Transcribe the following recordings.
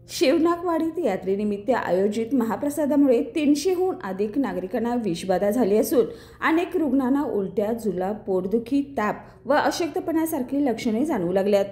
शिवनाकवाडीत यात्रेनिमित्त आयोजित महाप्रसादामुळे 300हून अधिक नागरिकांना विषबाधा झाली असून अनेक रुग्णांना उलट्या, जुलाब, पोटदुखी, ताप व अशक्तपणासारखी लक्षणे जाणवू लागल्यात।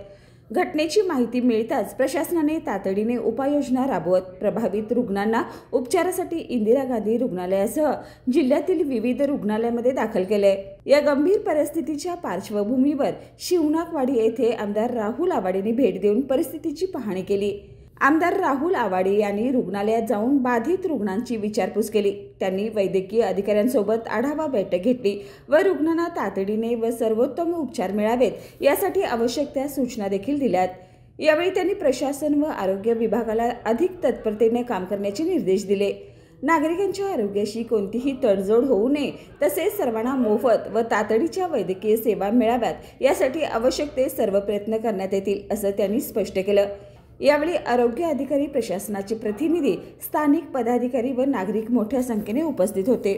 घटनेची माहिती मिळताच प्रशासनाने तातडीने उपाययोजना राबवत प्रभावित रुग्णांना उपचारासाठी इंदिरा गांधी रुग्णालयासह जिल्ह्यातील विविध रुग्णालयामध्ये दाखल केले। या गंभीर परिस्थितीच्या पार्श्वभूमीवर शिवनाकवाडी येथे आमदार राहुल आवाडेंनी भेट देऊन परिस्थितीची पाहणी केली। आमदार राहुल आवाडे यांनी रुग्णालयात जाऊन बाधित रुग्णांची विचारपूस केली। त्यांनी वैद्यकीय अधिकाऱ्यांसोबत आढावा बैठक घेतली व रुग्णांना तातडीने व सर्वोत्तम उपचार मिळावेत यासाठी आवश्यक त्या सूचना देखील दिल्यात। यावेळी त्यांनी प्रशासन व आरोग्य विभागाला अधिक तत्परतेने काम करण्याचे निर्देश दिले। नागरिकांच्या आरोग्याशी कोणतीही तडजोड होऊ नये तसेच सर्वांना मोफत व तातडीच्या वैद्यकीय सेवा मिळाव्यात यासाठी आवश्यक ते सर्व प्रयत्न करण्यात येतील असं त्यांनी स्पष्ट केलं। यावेळी आरोग्य अधिकारी, प्रशासनाचे प्रतिनिधी, स्थानिक पदाधिकारी व नागरिक मोठ्या संख्येने उपस्थित होते।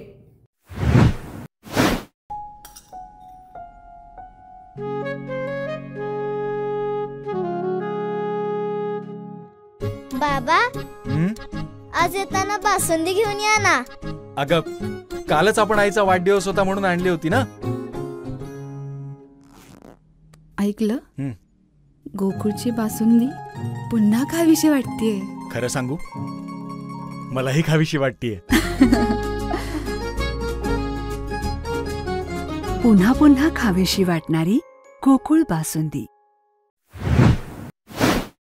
बाबा, आज येताना बासुंदी घेऊन या ना। अगं, कालच आपण आईचा वाढदिवस होता म्हणून आणली होती ना। ऐकलं? गोकुळची बासुंदी पुन्हा खावीशी वाटतेय। खरं सांगू, मलाही खावीशी वाटतेय। पुन्हा पुन्हा खावीशी वाटणारी गोकुळ बासुंदी।